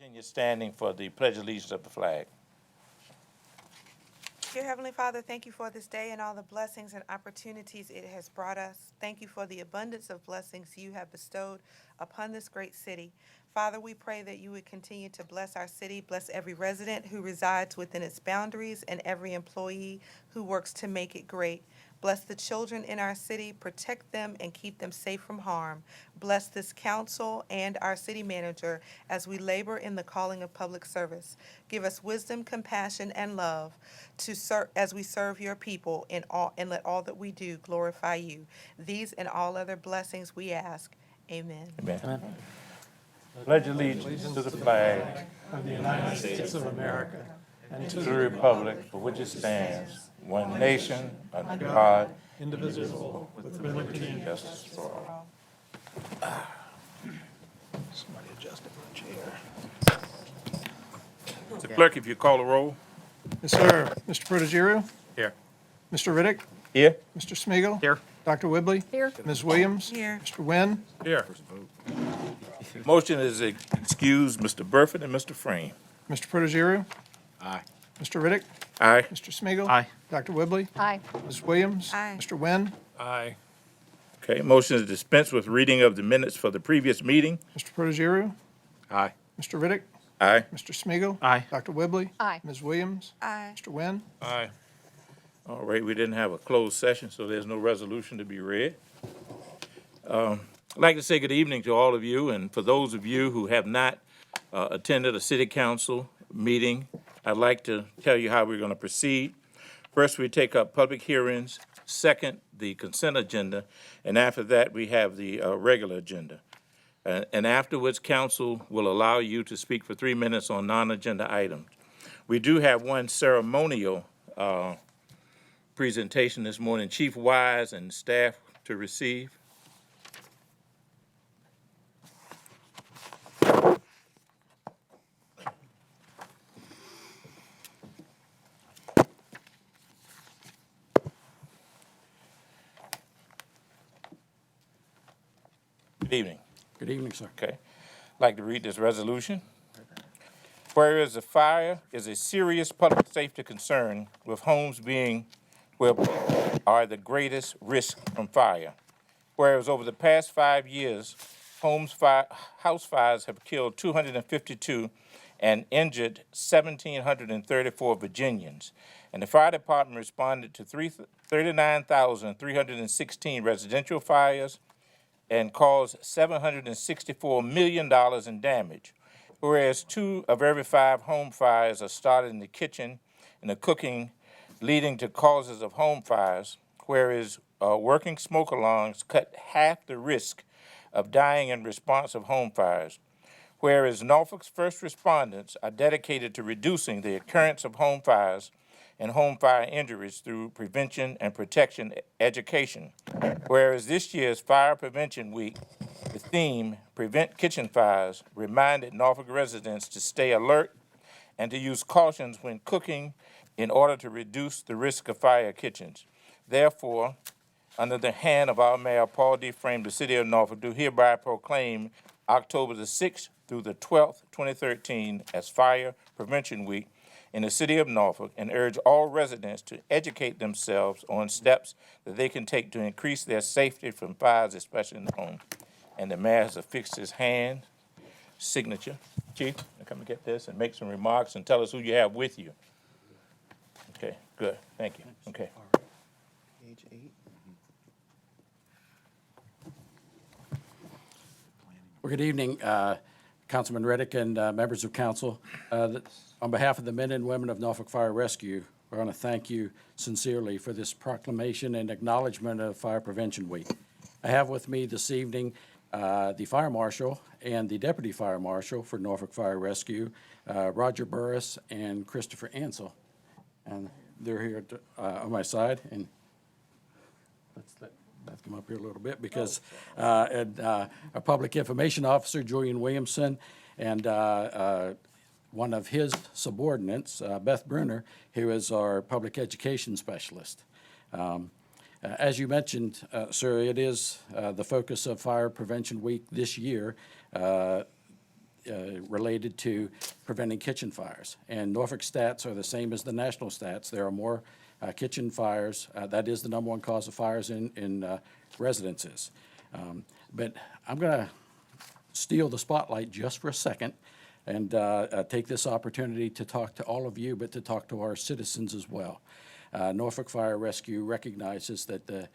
Continue standing for the Pledge of Allegiance of the flag. Dear Heavenly Father, thank you for this day and all the blessings and opportunities it has brought us. Thank you for the abundance of blessings you have bestowed upon this great city. Father, we pray that you would continue to bless our city, bless every resident who resides within its boundaries and every employee who works to make it great. Bless the children in our city, protect them, and keep them safe from harm. Bless this council and our city manager as we labor in the calling of public service. Give us wisdom, compassion, and love to serve as we serve your people in all, and let all that we do glorify you. These and all other blessings we ask. Amen. Amen. Pledge allegiance to the flag of the United States of America and to the republic for which it stands, one nation, under God, indivisible, with liberty and justice for all. Somebody adjusted my chair. Mr. Clerk, if you call the roll. Yes, sir. Mr. Protogiru? Here. Mr. Riddick? Here. Mr. Smigiel, Here. Dr. Whibley? Here. Ms. Williams? Here. Mr. Wynn? Here. Motion is excused, Mr. Burford and Mr. Frame. Mr. Protogiru? Aye. Mr. Riddick? Aye. Mr. Smigiel, Aye. Dr. Whibley? Aye. Ms. Williams? Aye. Mr. Wynn? Aye. Okay, motion is dispensed with reading of the minutes for the previous meeting. Mr. Protogiru? Aye. Mr. Riddick? Aye. Mr. Smigiel, Aye. Dr. Whibley? Aye. Ms. Williams? Aye. Mr. Wynn? Aye. All right, we didn't have a closed session, so there's no resolution to be read. I'd like to say good evening to all of you, and for those of you who have not attended a city council meeting, I'd like to tell you how we're going to proceed. First, we take up public hearings. Second, the consent agenda, and after that, we have the regular agenda. And afterwards, council will allow you to speak for 3 minutes on non-agenda items. We do have one ceremonial presentation this morning. Chief Wise and staff to receive. Good evening. Good evening, sir. Okay. I'd like to read this resolution. Whereas a fire is a serious public safety concern, with homes being where people are the greatest risk from fire. Whereas over the past 5 years, house fires have killed 252 and injured 1,734 Virginians. And the fire department responded to 39,316 residential fires and caused $764 million in damage. Whereas 2 of every 5 home fires are started in the kitchen and the cooking, leading to causes of home fires, whereas working smoke alarms cut half the risk of dying in response of home fires, whereas Norfolk's first responders are dedicated to reducing the occurrence of home fires and home fire injuries through prevention and protection education, whereas this year's Fire Prevention Week, the theme, Prevent Kitchen Fires, reminded Norfolk residents to stay alert and to use cautions when cooking in order to reduce the risk of fire kitchens. Therefore, under the hand of our Mayor Paul D. Frame, the City of Norfolk do hereby proclaim October the 6th through the 12th, 2013 as Fire Prevention Week in the City of Norfolk, and urge all residents to educate themselves on steps that they can take to increase their safety from fires, especially in the home. And the mayor has affixed his hand, signature. Chief, come and get this and make some remarks and tell us who you have with you. Okay, good, thank you. Okay. Page 8. Well, good evening, Councilman Riddick and members of council. On behalf of the men and women of Norfolk Fire Rescue, we want to thank you sincerely for this proclamation and acknowledgement of Fire Prevention Week. I have with me this evening the Fire Marshal and the Deputy Fire Marshal for Norfolk Fire Rescue, Roger Burris and Christopher Ansell. And they're here on my side. And let's come up here a little bit because our Public Information Officer, Julian Williamson, and one of his subordinates, Beth Bruner, who is our Public Education Specialist. As you mentioned, sir, it is the focus of Fire Prevention Week this year. related to preventing kitchen fires. And Norfolk stats are the same as the national stats. There are more kitchen fires. That is the number one cause of fires in residences. But I'm going to steal the spotlight just for a second and take this opportunity to talk to all of you, but to talk to our citizens as well. Norfolk Fire Rescue recognizes that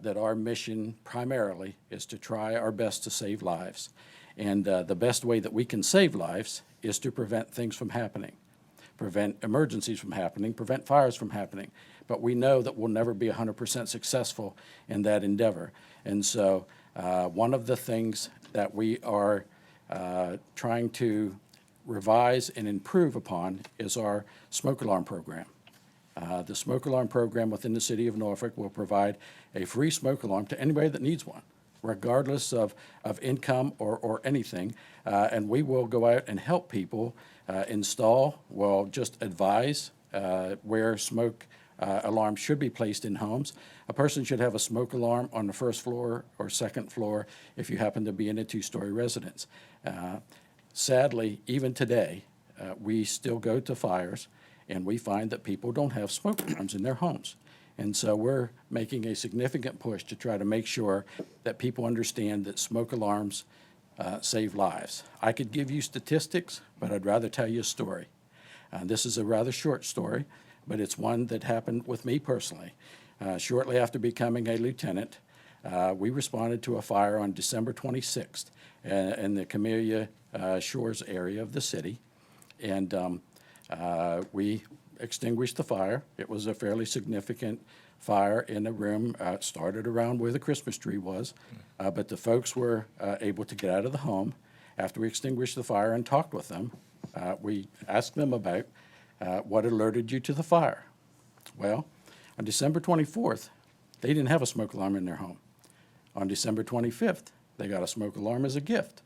that our mission primarily is to try our best to save lives. And the best way that we can save lives is to prevent things from happening, prevent emergencies from happening, prevent fires from happening. But we know that we'll never be 100% successful in that endeavor. And so one of the things that we are trying to revise and improve upon is our smoke alarm program. The smoke alarm program within the city of Norfolk will provide a free smoke alarm to anybody that needs one, regardless of income or anything. And we will go out and help people install, well, just advise where smoke alarms should be placed in homes. A person should have a smoke alarm on the first floor or second floor if you happen to be in a two-story residence. Sadly, even today, we still go to fires and we find that people don't have smoke alarms in their homes. And so we're making a significant push to try to make sure that people understand that smoke alarms save lives. I could give you statistics, but I'd rather tell you a story. This is a rather short story, but it's one that happened with me personally. Shortly after becoming a lieutenant, we responded to a fire on December 26th in the Camellia Shores area of the city. And we extinguished the fire. It was a fairly significant fire in a room. It started around where the Christmas tree was, but the folks were able to get out of the home. After we extinguished the fire and talked with them, we asked them about what alerted you to the fire. Well, on December 24th, they didn't have a smoke alarm in their home. On December 25th, they got a smoke alarm as a gift.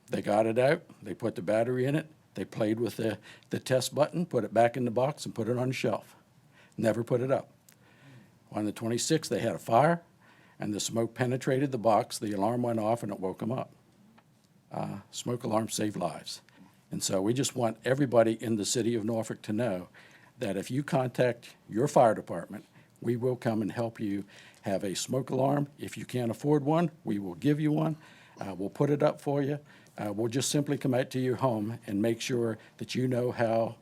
They got it out, they put the battery in it, they played with the test button, put it back in the box, and put it on the shelf. Never put it up. On the 26th, they had a fire, and the smoke penetrated the box, the alarm went off, and it woke them up. Smoke alarms save lives. And so we just want everybody in the city of Norfolk to know that if you contact your fire department, we will come and help you have a smoke alarm. If you can't afford one, we will give you one. We'll put it up for you. We'll just simply come out to your home and make sure that you know how,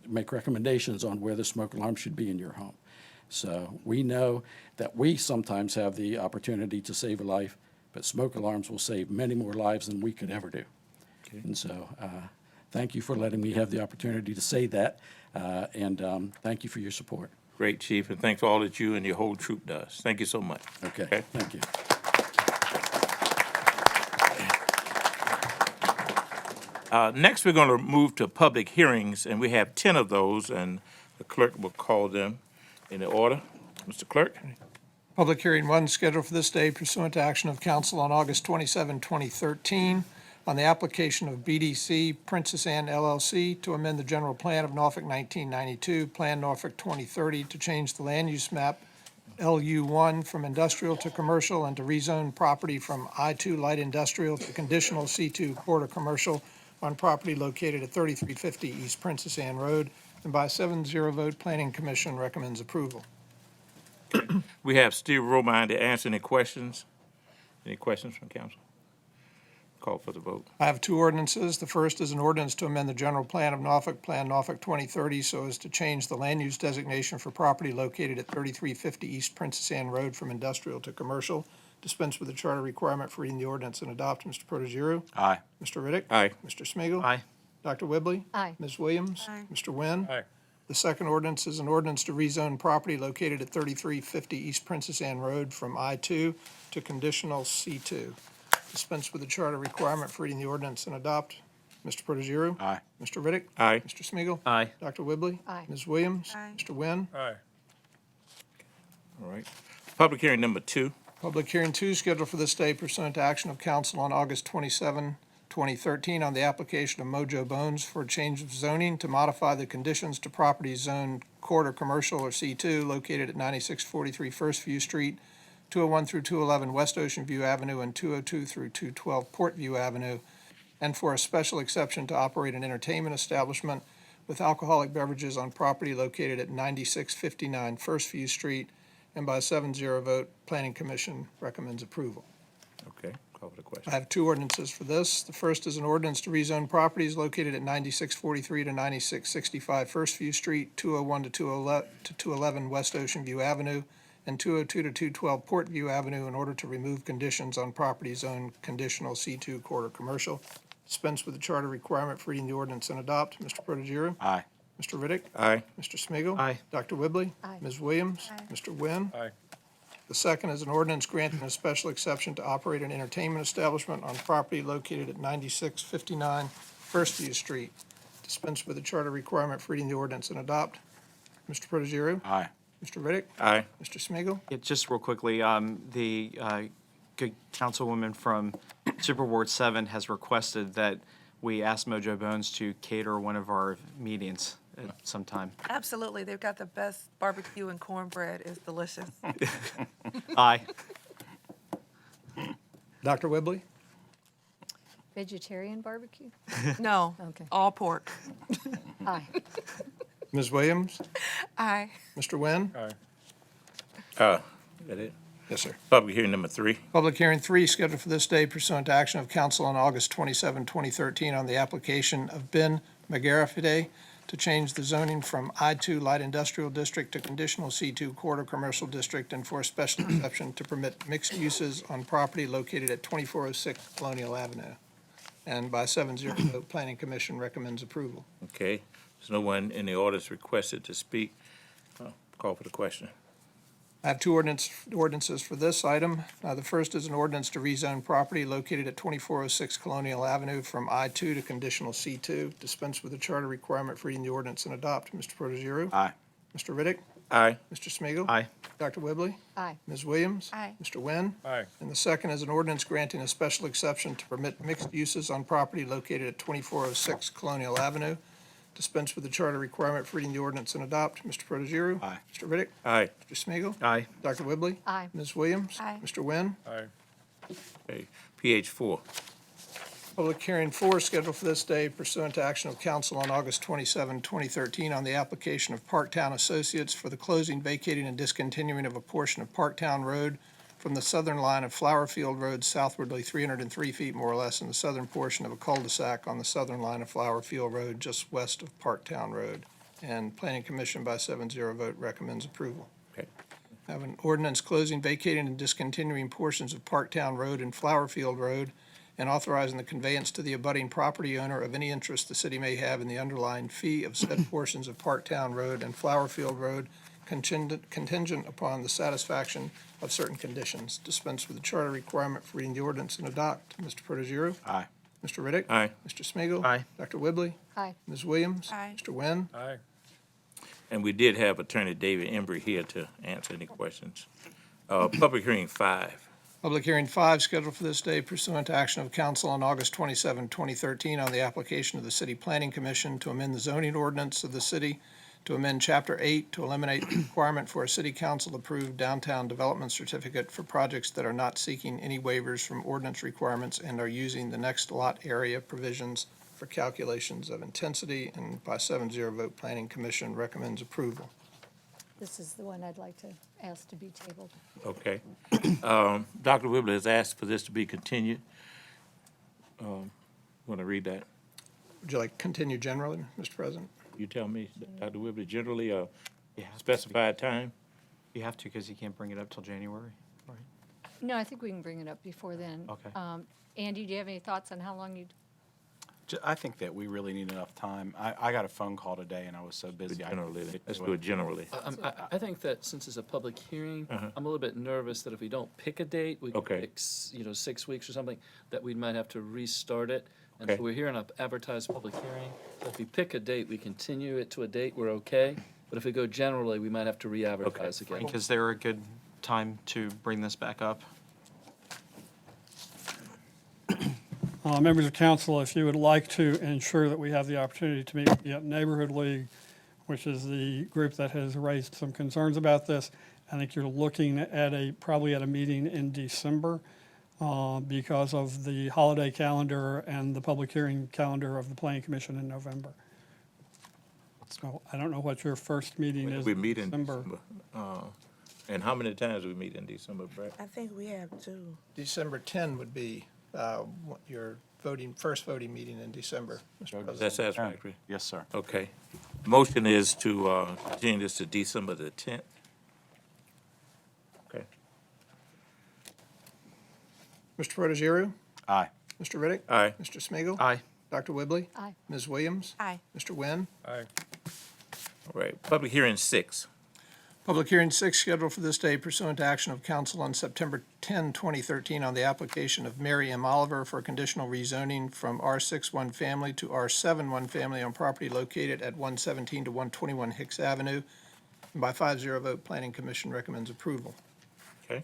make recommendations on where the smoke alarm should be in your home. So we know that we sometimes have the opportunity to save a life, but smoke alarms will save many more lives than we could ever do. Okay. And so thank you for letting me have the opportunity to say that, and thank you for your support. Great, Chief, and thanks for all that you and your whole troop does. Thank you so much. Okay. Thank you. Next, we're going to move to public hearings, and we have 10 of those, and the clerk will call them in the order. Mr. Clerk? Public hearing one scheduled for this day pursuant to action of council on August 27, 2013, on the application of BDC Princess Anne LLC to amend the general plan of Norfolk 1992, Plan Norfolk 2030, to change the land use map LU1 from industrial to commercial and to rezone property from I2 light industrial to conditional C2 quarter commercial on property located at 3350 East Princess Anne Road, and by a 7-0 vote, Planning Commission recommends approval. We have Steve Romine to answer any questions. Any questions from council? Call for the vote. I have two ordinances. The first is an ordinance to amend the general plan of Norfolk, Plan Norfolk 2030, so as to change the land use designation for property located at 3350 East Princess Anne Road from industrial to commercial. Dispense with the charter requirement for reading the ordinance and adopt. Mr. Protogiru? Aye. Mr. Riddick? Aye. Mr. Smigiel, Aye. Dr. Whibley? Aye. Ms. Williams? Aye. Mr. Wynn? Aye. The second ordinance is an ordinance to rezone property located at 3350 East Princess Anne Road from I2 to conditional C2. Dispense with the charter requirement for reading the ordinance and adopt. Mr. Protogiru? Aye. Mr. Riddick? Aye. Mr. Smigiel, Aye. Dr. Whibley? Aye. Ms. Williams? Aye. Mr. Wynn? Aye. All right. Public hearing number 2. Public hearing two scheduled for this day pursuant to action of council on August 27, 2013, on the application of Mojo Bones for a change of zoning to modify the conditions to property zoned quarter commercial or C2 located at 9643 First View Street, 201 through 211 West Ocean View Avenue, and 202 through 212 Portview Avenue, and for a special exception to operate an entertainment establishment with alcoholic beverages on property located at 9659 First View Street, and by a 7-0 vote, Planning Commission recommends approval. Okay, call for the I question. have two ordinances for this. The first is an ordinance to rezone properties located at 9643 to 9665 First View Street, 201 to 211 West Ocean View Avenue, and 202 to 212 Port View Avenue in order to remove conditions on property zoned conditional C2 quarter commercial. Dispense with the charter requirement for reading the ordinance and adopt. Mr. Protogiru? Aye. Mr. Riddick? Aye. Mr. Smigiel, Aye. Dr. Whibley? Aye. Ms. Williams? Aye. Mr. Wynn? Aye. The second is an ordinance granting a special exception to operate an entertainment establishment on property located at 9659 First View Street. Dispense with the charter requirement for reading the ordinance and adopt. Mr. Protogiru? Aye. Mr. Riddick? Aye. Mr. Smigiel, Yeah, just real quickly, the good councilwoman from Super Ward 7 has requested that we ask Mojo Bones to cater one of our meetings at some time. Absolutely. They've got the best barbecue and cornbread. It's delicious. Aye. Dr. Whibley? Vegetarian barbecue? No, Okay. all pork. Aye. Ms. Williams? Aye. Mr. Wynn? That it? Yes, sir. Public hearing number 3. Public hearing 3 scheduled for this day pursuant to action of council on August 27, 2013 on the application of Ben Magarafide to change the zoning from I-2 Light Industrial District to conditional C2 Quarter Commercial District and for a special exception to permit mixed uses on property located at 2406 Colonial Avenue. And by 7-0 vote, Planning Commission recommends approval. Okay, there's no one in the audience requested to speak. Call for the question. I have two ordinances for this item. The first is an ordinance to rezone property located at 2406 Colonial Avenue from I-2 to conditional C2. Dispense with the charter requirement for reading the ordinance and adopt. Mr. Protogiru? Aye. Mr. Riddick? Aye. Mr. Smigiel, Aye. Dr. Whibley? Aye. Ms. Williams? Aye. Mr. Wynn? Aye. And the second is an ordinance granting a special exception to permit mixed uses on property located at 2406 Colonial Avenue. Dispense with the charter requirement for reading the ordinance and adopt. Mr. Protogiru? Aye. Mr. Riddick? Aye. Mr. Smigiel, Aye. Dr. Whibley? Aye. Ms. Williams? Aye. Mr. Wynn? Aye. Okay, PH 4. Public hearing 4 scheduled for this day pursuant to action of council on August 27, 2013 on the application of Parktown Associates for the closing, vacating, and discontinuing of a portion of Parktown Road from the southern line of Flowerfield Road southwardly 303 feet more or less in the southern portion of a cul-de-sac on the southern line of Flowerfield Road just west of Parktown Road. And Planning Commission by 7-0 vote recommends approval. Okay. I have an ordinance closing, vacating, and discontinuing portions of Parktown Road and Flowerfield Road and authorizing the conveyance to the abutting property owner of any interest the city may have in the underlying fee of said portions of Parktown Road and Flowerfield Road contingent upon the satisfaction of certain conditions. Dispense with the charter requirement for reading the ordinance and adopt. Mr. Protogiru? Aye. Mr. Riddick? Aye. Mr. Smigiel, Aye. Dr. Whibley? Aye. Ms. Williams? Aye. Mr. Wynn? Aye. And we did have Attorney David Embry here to answer any questions. Public hearing 5. Public hearing 5 scheduled for this day pursuant to action of council on August 27, 2013 on the application of the City Planning Commission to amend the zoning ordinance of the city to amend Chapter 8 to eliminate the requirement for a city council-approved downtown development certificate for projects that are not seeking any waivers from ordinance requirements and are using the next lot area provisions for calculations of intensity, and by 7-0 vote, Planning Commission recommends approval. This is the one I'd like to ask to be tabled. Okay. Dr. Whibley has asked for this to be continued. Want to read that? Would you like to continue generally, Mr. President? You tell me, Dr. Whibley, generally a Yeah. specified time? You have to because you can't bring it up till January, right? No, I think we can bring it up before then. Okay. Andy, do you have any thoughts on how long you'd? I think that we really need enough time. I got a phone call today and I was so busy. I Generally, couldn't let's do do it. it generally. I think that since it's a public hearing, I'm a little bit nervous that if we don't pick a date, we could Okay. pick, 6 weeks or something, that we might have to restart it. And Okay. so we're here in an advertised public hearing. So if we pick a date, we continue it to a date, we're okay. But if we go generally, we might have to re-advertise again. Frank, is there a good time to bring this back up? Members of council, if you would like to ensure that we have the opportunity to meet with the Neighborhood League, which is the group that has raised some concerns about this, I think you're looking at probably at a meeting in December. because of the holiday calendar and the public hearing calendar of the Planning Commission in November. So I don't know what your first meeting is. We meet in December. December. And how many times we meet in December, Brett? I think we have two. December 10 would be your first voting meeting in December, Mr. Is that President. satisfactory? Yes, sir. Okay. Motion is to continue this to December the 10th. Okay. Mr. Protogiru? Aye. Mr. Riddick? Aye. Mr. Smigiel, Aye. Dr. Whibley? Aye. Ms. Williams? Aye. Mr. Wynn? Aye. All right. Public hearing 6. Public hearing 6 scheduled for this day pursuant to action of council on September 10, 2013, on the application of Mary M. Oliver for conditional rezoning from R6 one family to R7 one family on property located at 117 to 121 Hicks Avenue. And by 5-0 vote, Planning Commission recommends approval. Okay.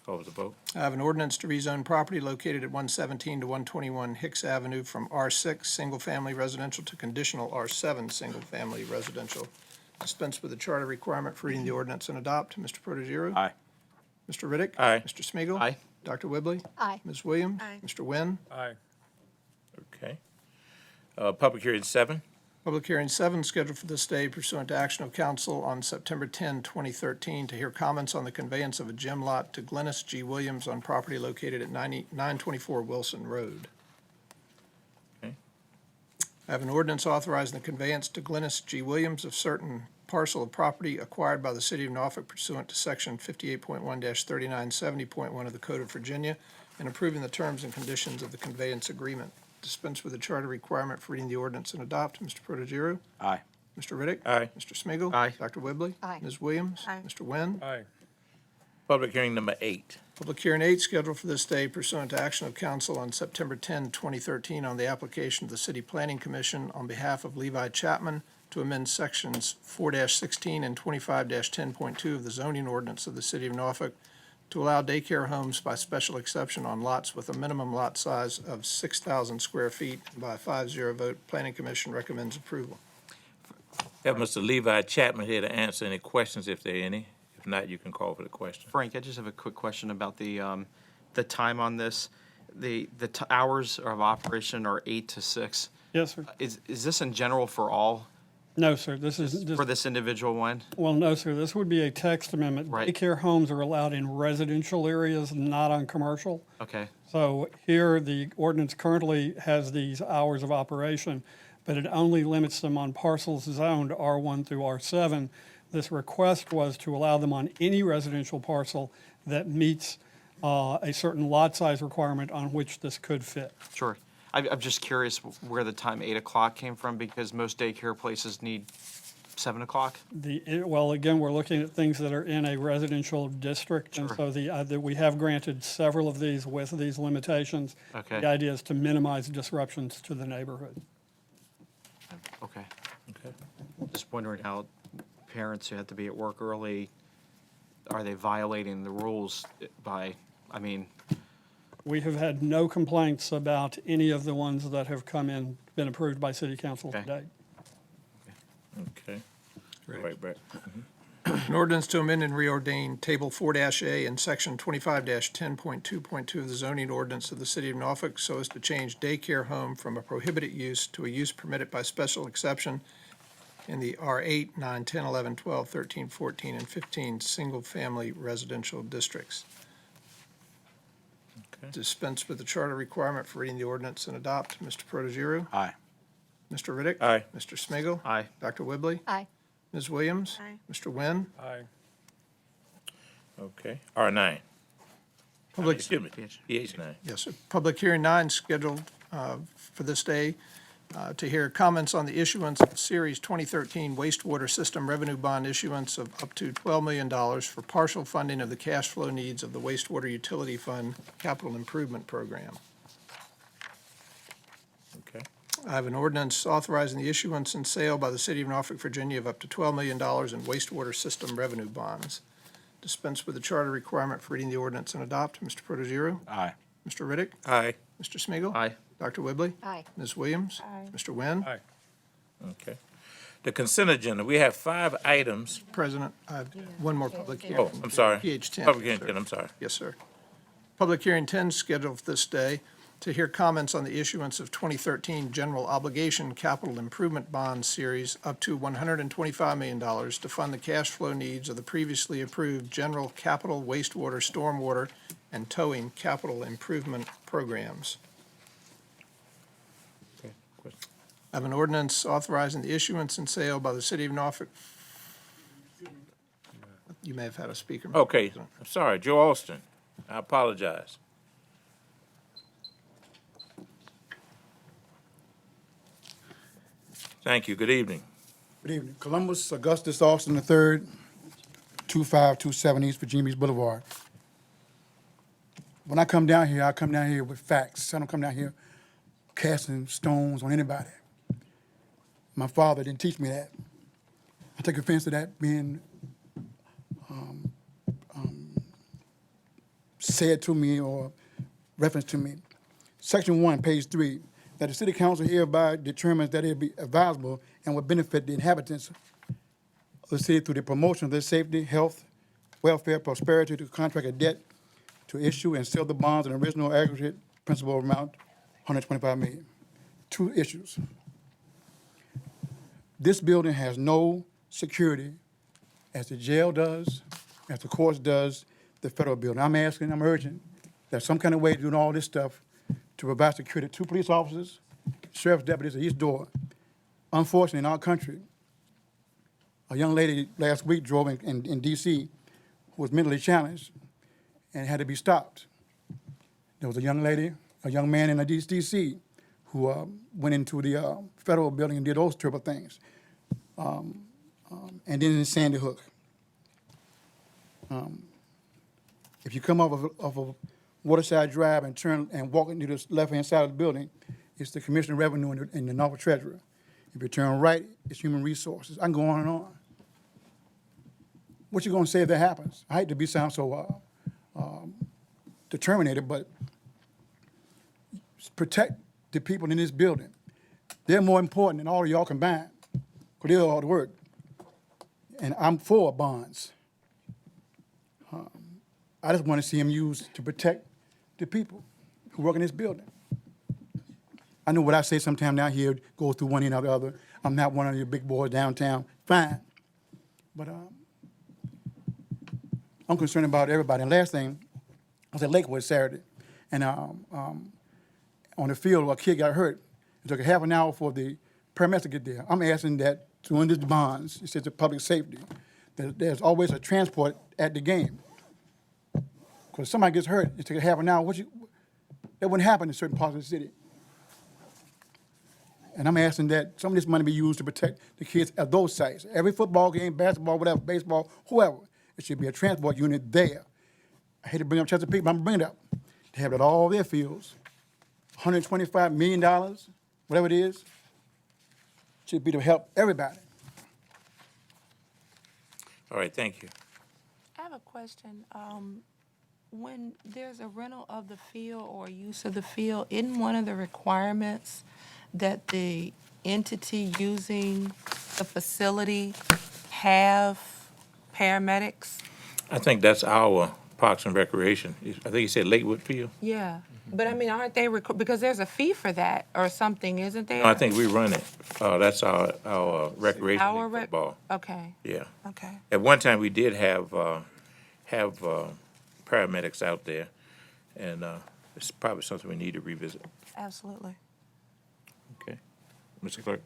Call for the vote. I have an ordinance to rezone property located at 117 to 121 Hicks Avenue from R6 single-family residential to conditional R7 single-family residential. Dispense with the charter requirement for reading the ordinance and adopt. Mr. Protogiru? Aye. Mr. Riddick? Aye. Mr. Smigiel, Aye. Dr. Whibley? Aye. Ms. Williams? Aye. Mr. Wynn? Aye. Okay. Public hearing 7. Public hearing 7 scheduled for this day pursuant to action of council on September 10, 2013, to hear comments on the conveyance of a gem lot to Glennis G. Williams on property located at 924 Wilson Road. Okay. I have an ordinance authorizing the conveyance to Glennis G. Williams of certain parcel of property acquired by the city of Norfolk pursuant to section 58.1-3970.1 of the Code of Virginia, and approving the terms and conditions of the conveyance agreement. Dispense with the charter requirement for reading the ordinance and adopt. Mr. Protogiru? Aye. Mr. Riddick? Aye. Mr. Smigiel, Aye. Dr. Whibley? Aye. Ms. Williams? Aye. Mr. Wynn? Aye. Public hearing number 8. Public hearing 8 scheduled for this day pursuant to action of council on September 10, 2013, on the application of the City Planning Commission on behalf of Levi Chapman to amend sections 4-16 and 25-10.2 of the zoning ordinance of the City of Norfolk to allow daycare homes by special exception on lots with a minimum lot size of 6,000 square feet. By a 5-0 vote, Planning Commission recommends approval. Have Mr. Levi Chapman here to answer any questions if there are any. If not, you can call for the question. Frank, I just have a quick question about the time on this. The hours of operation are 8 to 6. Yes, sir. Is this in general for all, No, sir, this is, for this individual one? well, no, sir, this would be a text amendment. Right. Daycare homes are allowed in residential areas, not on commercial. Okay, So here, the ordinance currently has these hours of operation, but it only limits them on parcels zoned R1 through R7. This request was to allow them on any residential parcel that meets a certain lot size requirement on which this could fit. sure. I'm just curious where the time 8 o'clock came from, because most daycare places need 7 o'clock. Well, again, we're looking at things that are in a residential district, and Sure. so we have granted several of these with these limitations. Okay. The idea is to minimize disruptions to the neighborhood. Okay. Okay. Just wondering how parents who have to be at work early, are they violating the rules by, I mean, We have had no complaints about any of the ones that have come in, been approved by city council Okay. today. Okay. All right, Brett. An ordinance to amend and reordain Table 4-A and Section 25-10.2.2 of the zoning ordinance of the City of Norfolk so as to change daycare home from a prohibited use to a use permitted by special exception in the R8, 9, 10, 11, 12, 13, 14, and 15 single-family residential districts. Okay. Dispense with the charter requirement for reading the ordinance and adopt. Mr. Protogiru? Aye. Mr. Riddick? Aye. Mr. Smigiel, aye. Dr. Whibley? Aye. Ms. Williams? Aye. Mr. Wynn? Aye. Okay. R9. Public Excuse me. PH9. Yes, sir. Public hearing 9 scheduled for this day to hear comments on the issuance of Series 2013 wastewater system revenue bond issuance of up to $12 million for partial funding of the cash flow needs of the wastewater utility fund capital improvement program. Okay. I have an ordinance authorizing the issuance and sale by the City of Norfolk, Virginia of up to $12 million in wastewater system revenue bonds. Dispense with the charter requirement for reading the ordinance and adopt. Mr. Protogiru? Aye. Mr. Riddick? Aye. Mr. Smigiel, Aye. Dr. Whibley? Aye. Ms. Williams? Aye. Mr. Wynn? Aye. Okay. The consent agenda, we have 5 items. President, I have one more public Oh, hearing. I'm sorry. PH 10. Public yes, hearing, sir. I'm sorry. Yes, sir. Public hearing 10 is scheduled for this day to hear comments on the issuance of 2013 General Obligation Capital Improvement Bond Series up to $125 million to fund the cash flow needs of the previously approved General Capital Wastewater, Stormwater, and Towing Capital Improvement Programs. I have an ordinance authorizing the issuance and sale by the City of Norfolk. You may have had a speaker. Okay, I'm sorry, Joe Alston. I apologize. Thank you. Good evening. Good evening. Columbus Augustus Austin III, 2527 East Virginia Beach Boulevard. When I come down here with facts. I don't come down here casting stones on anybody. My father didn't teach me that. I take offense to that being said to me or referenced to me. Section 1, page 3, that the city council hereby determines that it be advisable and will benefit the inhabitants of the city through the promotion of their safety, health, welfare, prosperity to contract a debt to issue and sell the bonds in original aggregate principal amount, $125 million. Two issues. This building has no security as the jail does, as the courts does, the federal building. I'm urging that some kind of way of doing all this stuff to provide security to 2 police officers, sheriff's deputies at each door. Unfortunately, in our country, a young lady last week drove in D.C. who was mentally challenged and had to be stopped. There was a young man in D.C. who went into the federal building and did those terrible things. And then in Sandy Hook. If you come off of Waterside Drive and turn and walk into the left-hand side of the building, it's the Commissioner of Revenue and the Norfolk Treasurer. If you turn right, it's Human Resources. I can go on and on. What you gonna say if that happens? I hate to sound so determinated, but protect the people in this building. They're more important than all of y'all combined, because they do all the work. And I'm for bonds. I just want to see them used to protect the people who work in this building. I know what I say sometime down here goes through one end or the other. I'm not one of your big boys downtown, fine. But I'm concerned about everybody. And last thing, I was at Lakewood Saturday, and on the field, a kid got hurt. It took a half an hour for the paramedics to get there. I'm asking that to end these bonds, it says the public safety, that there's always a transport at the game. Because if somebody gets hurt, it took a half an hour. That wouldn't happen in certain parts of the city. And I'm asking that some of this money be used to protect the kids at those sites. Every football game, basketball, whatever, baseball, whoever, it should be a transport unit there. I hate to bring up Chesapeake, but I'm bringing it up. They have it at all their fields. $125 million, whatever it is, should be to help everybody. All right, thank you. I have a question. When there's a rental of the field or use of the field, isn't one of the requirements that the entity using the facility have paramedics? I think that's our Parks and Recreation. I think you said Lakewood Field? Yeah, but I mean, aren't they, because there's a fee for that or something, isn't there? No, I think we run it. That's our recreation Our league football. Okay, Yeah. okay. At one time, we did have paramedics out there, and it's probably something we need to revisit. Absolutely. Okay. Mr. Clerk?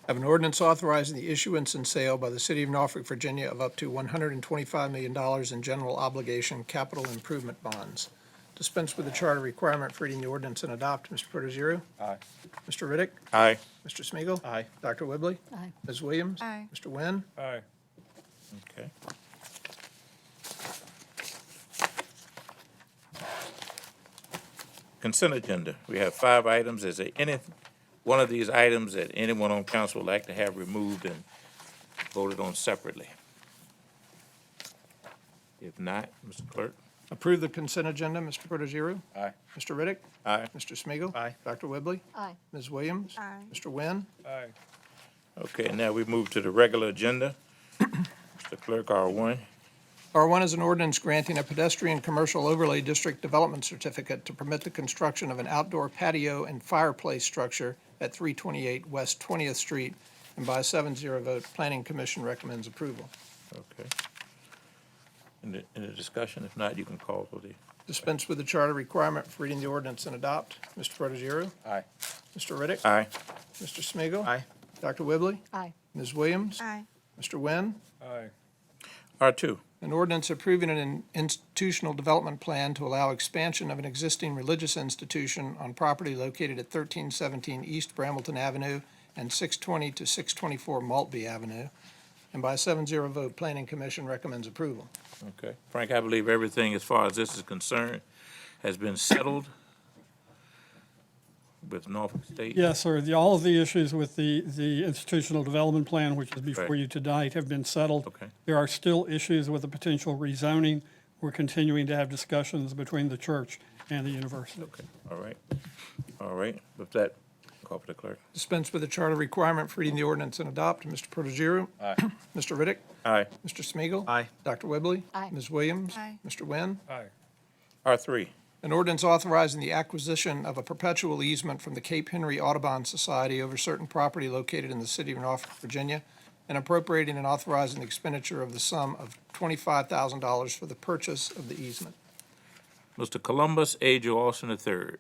I have an ordinance authorizing the issuance and sale by the City of Norfolk, Virginia of up to $125 million in general obligation capital improvement bonds. Dispense with the charter requirement for reading the ordinance and adopt. Mr. Protogiru? Aye. Mr. Riddick? Aye. Mr. Smigiel, Aye. Dr. Whibley? Aye. Ms. Williams? Aye. Mr. Wynn? Aye. Okay. Consent agenda. We have 5 items. Is there any one of these items that anyone on council would like to have removed and voted on separately? If not, Mr. Clerk? Approve the consent agenda, Mr. Protogiru? Aye. Mr. Riddick? Aye. Mr. Smigiel, Aye. Dr. Whibley? Aye. Ms. Williams? Aye. Mr. Wynn? Aye. Okay, now we move to the regular agenda. Mr. Clerk, R1. R1 is an ordinance granting a pedestrian commercial overlay district development certificate to permit the construction of an outdoor patio and fireplace structure at 328 West 20th Street, and by a 7-0 vote, Planning Commission recommends approval. Okay. Any discussion? If not, you can call for the, Dispense with the charter requirement for reading the ordinance and adopt. Mr. Protogiru? Aye. Mr. Riddick? aye. Mr. Smigiel, Aye. Dr. Whibley? Aye. Ms. Williams? Aye. Mr. Wynn? R2, An ordinance approving an institutional development plan to allow expansion of an existing religious institution on property located at 1317 East Brambleton Avenue and 620 to 624 Maltby Avenue. And by a 7-0 vote, Planning Commission recommends approval. okay. Frank, I believe everything as far as this is concerned has been settled with Norfolk State? Yes, sir. All of the issues with the institutional development plan, which is before Right. you tonight, have been settled. Okay. There are still issues with the potential rezoning. We're continuing to have discussions between the church and the university. Okay, all right. All right, with that, call for the clerk. Dispense with the charter requirement for reading the ordinance and adopt. Mr. Protogiru? Aye. Mr. Riddick? Aye. Mr. Smigiel, Aye. Dr. Whibley? Aye. Ms. Williams? Aye. Mr. Wynn? R3, An ordinance authorizing the acquisition of a perpetual easement from the Cape Henry Audubon Society over certain property located in the city of Norfolk, Virginia, and appropriating and authorizing the expenditure of the sum of $25,000 for the purchase of the easement. Mr. Columbus A. Joe Austin III.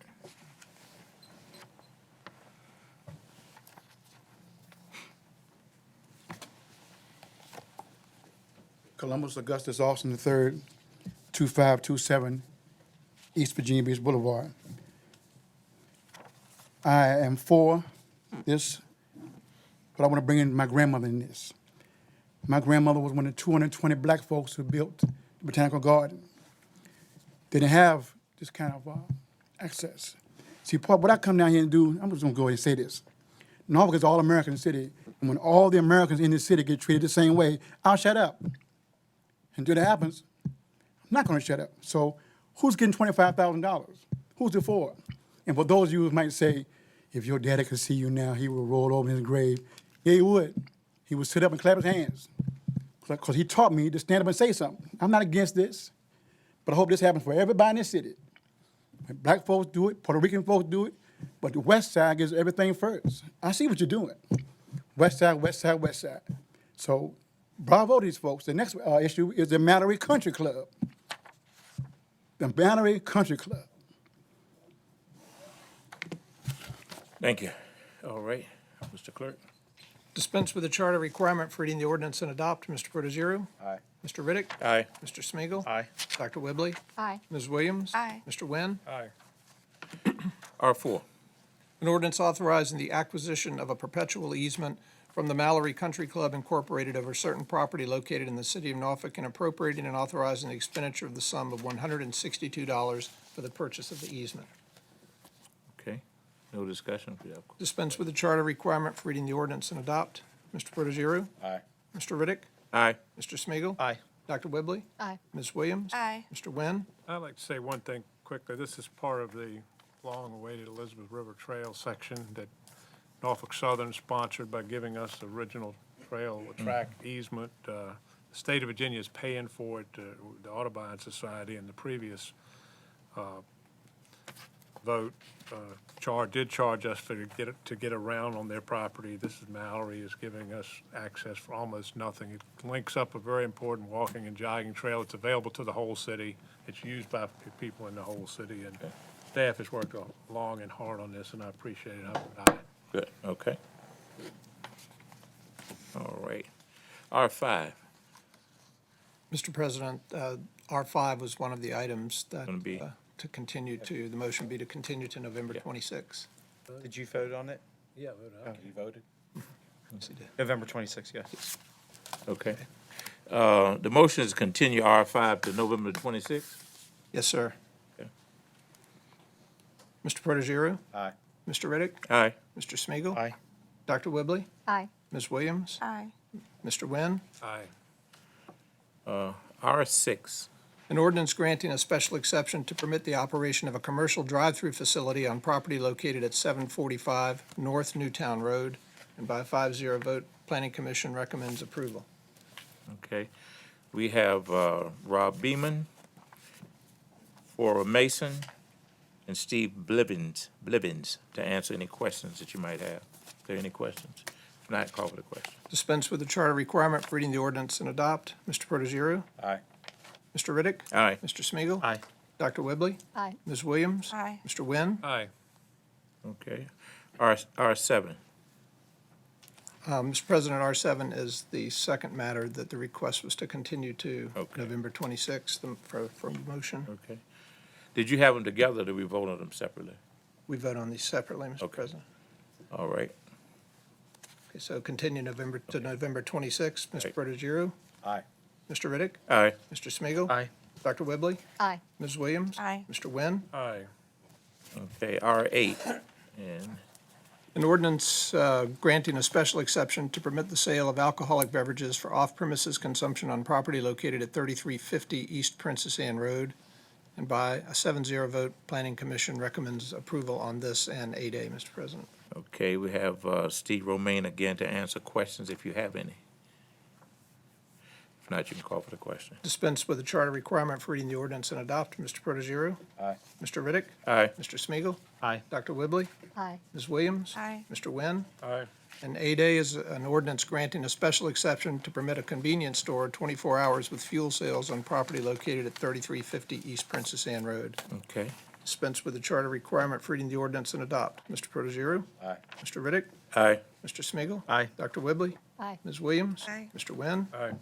Columbus Augustus Austin III, 2527 East Virginia Beach Boulevard. I am for this, but I want to bring in my grandmother in this. My grandmother was one of the 220 black folks who built the Botanical Garden. They didn't have this kind of access. See, what I come down here and do, I'm just going to go ahead and say this. Norfolk is an all-American city, and when all the Americans in this city get treated the same way, I'll shut up. Until that happens, I'm not going to shut up. So who's getting $25,000? Who's it for? And for those of you who might say, if your daddy could see you now, he would roll over in his grave. Yeah, he would. He would sit up and clap his hands because he taught me to stand up and say something. I'm not against this, but I hope this happens for everybody in this city. When black folks do it, Puerto Rican folks do it, but the West Side gets everything first. I see what you're doing. West Side, West Side, West Side. So bravo to these folks. The next issue is the Mallory Country Club. The Mallory Country Club. Thank you. All right, Mr. Clerk. Dispense with the charter requirement for reading the ordinance and adopt. Mr. Protogiru? Aye. Mr. Riddick? Aye. Mr. Smigiel, Aye. Dr. Whibley? Aye. Ms. Williams? Aye. Mr. Wynn? R4, An ordinance authorizing the acquisition of a perpetual easement from the Mallory Country Club Incorporated over certain property located in the city of Norfolk and appropriating and authorizing the expenditure of the sum of $162 for the purchase of the easement. okay. No discussion? Yeah. Dispense with the charter requirement for reading the ordinance and adopt. Mr. Protogiru? Aye. Mr. Riddick? Aye. Mr. Smigiel, Aye. Dr. Whibley? Aye. Ms. Williams? Aye. Mr. Wynn? I'd like to say one thing quickly. This is part of the long-awaited Elizabeth River Trail section that Norfolk Southern sponsored by giving us the original trail track easement. The state of Virginia is paying for it, the Audubon Society in the previous vote did charge us to get around on their property. This is Mallory is giving us access for almost nothing. It links up a very important walking and jogging trail. It's available to the whole city. It's used by people in the whole city, and staff has worked long and hard on this, and I appreciate it. I provide it. Good, okay. All right. R5, Mr. President, R5 was one of the items that, Gonna be- to continue to, the motion be to continue to November 26th. Did you vote on it? Yeah, You voted? November 26th, yes. okay. The motion is continue R5 to November 26th? Yes, sir. Okay. Mr. Protogiru? Aye. Mr. Riddick? Aye. Mr. Smigiel, Aye. Dr. Whibley? Aye. Ms. Williams? Aye. Mr. Wynn? Aye. R6, An ordinance granting a special exception to permit the operation of a commercial drive-through facility on property located at 745 North Newtown Road. And by a 5-0 vote, Planning Commission recommends approval. okay. We have Rob Beeman, Flora Mason, and Steve Blibbins to answer any questions that you might have. Are there any questions? If not, call for the question. Dispense with the charter requirement for reading the ordinance and adopt. Mr. Protogiru? Aye. Mr. Riddick? Aye. Mr. Smigiel, Aye. Dr. Whibley? Aye. Ms. Williams? Aye. Mr. Wynn? Aye. Okay. R7. Mr. President, R7 is the second matter that the request was to continue to Okay. November 26th for motion. Okay. Did you have them together, or did we vote on them separately? We vote on these separately, Mr. Okay. President. All right. Okay, so continue November 26th. Mr. Protogiru? Aye. Mr. Riddick? Aye. Mr. Smigiel, Aye. Dr. Whibley? Aye. Ms. Williams? Aye. Mr. Wynn? Aye. Okay, R8. And An ordinance granting a special exception to permit the sale of alcoholic beverages for off-premises consumption on property located at 3350 East Princess Anne Road. And by a 7-0 vote, Planning Commission recommends approval on this and 8A, Mr. President. okay, we have Steve Romaine again to answer questions if you have any. If not, you can call for the question. Dispense with the charter requirement for reading the ordinance and adopt. Mr. Protogiru? Aye. Mr. Riddick? Aye. Mr. Smigiel, Aye. Dr. Whibley? Aye. Ms. Williams? Aye. Mr. Wynn? Aye. And 8A is an ordinance granting a special exception to permit a convenience store 24 hours with fuel sales on property located at 3350 East Princess Anne Road. Okay. Dispense with the charter requirement for reading the ordinance and adopt. Mr. Protogiru? Aye. Mr. Riddick? Aye. Mr. Smigiel, Aye. Dr. Whibley? Aye. Ms. Williams? Aye. Mr. Wynn? Aye.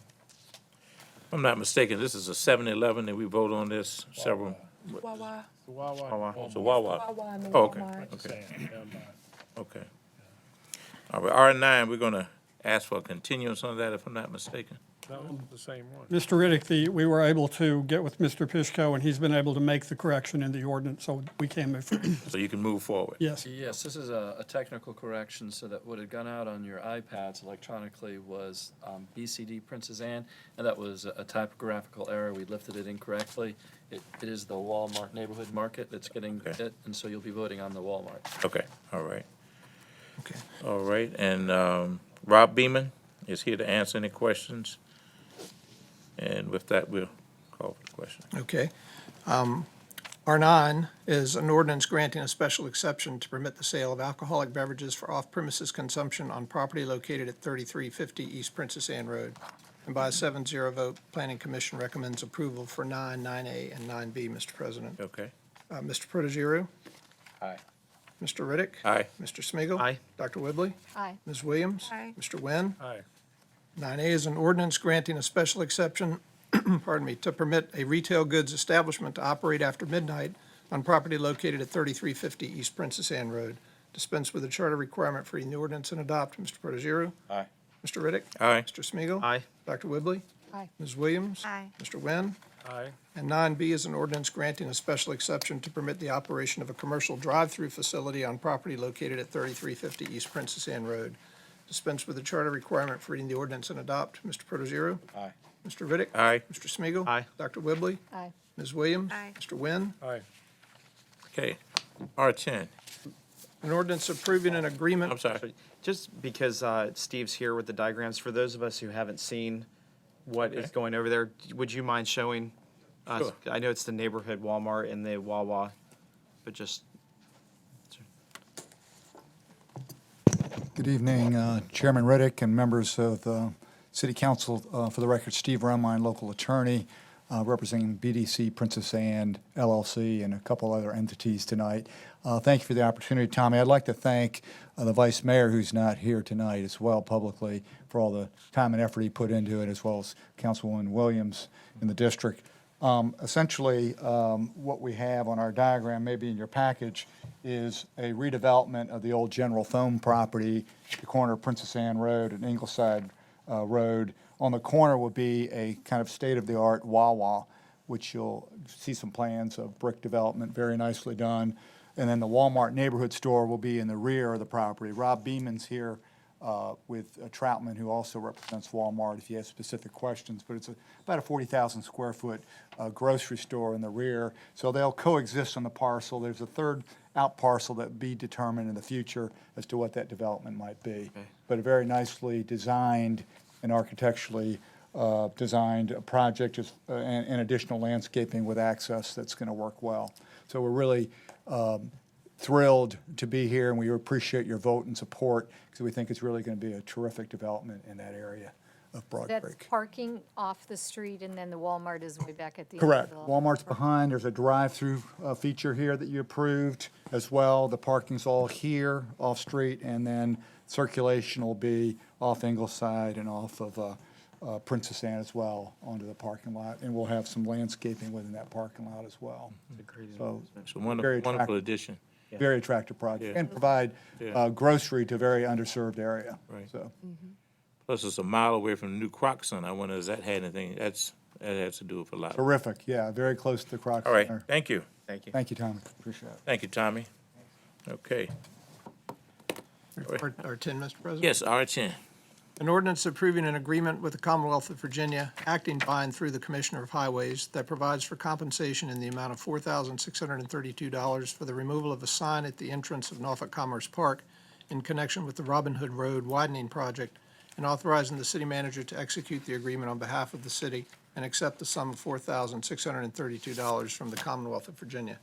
If I'm not mistaken, this is a 7-Eleven, and we vote on this several. Wawa. Wawa. It's a Wawa. Wawa and the Oh, okay. Walmart. Okay. Down by- Okay. All right, R9, we're gonna ask for a continuance on that, if I'm not mistaken. That was the same one. Mr. Riddick, we were able to get with Mr. Pishko, and he's been able to make the correction in the ordinance, so we can move forward. So you can move forward. Yes. Yes, this is a technical correction, so that what had gone out on your iPads electronically was BCD Princess Anne, and that was a typographical error. We lifted it incorrectly. It is the Walmart Neighborhood Market that's getting Okay. it, and so you'll be voting on the Walmart. Okay, all right. Okay. All right, and Rob Beeman is here to answer any questions. And with that, we'll call for the question. Okay. R9 is an ordinance granting a special exception to permit the sale of alcoholic beverages for off-premises consumption on property located at 3350 East Princess Anne Road. And by a 7-0 vote, Planning Commission recommends approval for 9, 9A, and 9B, Mr. President. Okay. Mr. Protogiru? Aye. Mr. Riddick? Aye. Mr. Smigiel, Aye. Dr. Whibley? Aye. Ms. Williams? Aye. Mr. Wynn? Aye. 9A is an ordinance granting a special exception, pardon me, to permit a retail goods establishment to operate after midnight on property located at 3350 East Princess Anne Road. Dispense with the charter requirement for reading the ordinance and adopt. Mr. Protogiru? Aye. Mr. Riddick? Aye. Mr. Smigiel, Aye. Dr. Whibley? Aye. Ms. Williams? Aye. Mr. Wynn? Aye. And 9B is an ordinance granting a special exception to permit the operation of a commercial drive-through facility on property located at 3350 East Princess Anne Road. Dispense with the charter requirement for reading the ordinance and adopt. Mr. Protogiru? Aye. Mr. Riddick? Aye. Mr. Smigiel, Aye. Dr. Whibley? Aye. Ms. Williams? Aye. Mr. Wynn? Aye. Okay. R10. An ordinance approving an agreement. I'm sorry. Just because Steve's here with the diagrams, for those of us who haven't seen what is Okay. going over there, would you mind showing us? Sure. I know it's the neighborhood Walmart and the Wawa, but just, Good evening, Chairman Riddick and members of the City Council. For the record, Steve Romine, local attorney, representing BDC Princess Anne LLC and a couple other entities tonight. Thank you for the opportunity, Tommy. I'd like to thank the Vice Mayor, who's not here tonight as well publicly, for all the time and effort he put into it, as well as Councilwoman Williams in the district. Essentially, what we have on our diagram, maybe in your package, is a redevelopment of the old General Foam property, the corner of Princess Anne Road and Ingleside Road. On the corner will be a kind of state-of-the-art Wawa, which you'll see some plans of brick development, very nicely done. And then the Walmart neighborhood store will be in the rear of the property. Rob Beeman's here with Troutman, who also represents Walmart, if you have specific questions. But it's about a 40,000 square foot grocery store in the rear. So they'll coexist on the parcel. There's a third out parcel that be determined in the future as to what that development might be. Okay. But a very nicely designed and architecturally designed project and additional landscaping with access that's going to work well. So we're really thrilled to be here, and we appreciate your vote and support because we think it's really going to be a terrific development in that area of Broad That's Creek. parking off the street, and then the Walmart is way back at the end. Correct. of the- Walmart's behind. There's a drive-through feature here that you approved as well. The parking's all here off-street, and then circulation will be off Ingleside and off of Princess Anne as well onto the parking lot. And we'll have some landscaping within that parking lot as well. So It's a wonderful, very wonderful attractive. addition. very attractive project, Yeah. and provide Yeah. grocery to a very underserved area. Right. So, Plus, it's a mile away from the new Croc Center. I wonder, does that have anything, that has to do with a lot. terrific, yeah, very close to the Croc All right, Center. thank you. Thank you. Thank you, Tom, appreciate it. Thank you, Tommy. Okay. R10, Mr. President? Yes, R10. An ordinance approving an agreement with the Commonwealth of Virginia, acting by and through the Commissioner of Highways, that provides for compensation in the amount of $4,632 for the removal of a sign at the entrance of Norfolk Commerce Park in connection with the Robin Hood Road widening project, and authorizing the city manager to execute the agreement on behalf of the city and accept the sum of $4,632 from the Commonwealth of Virginia.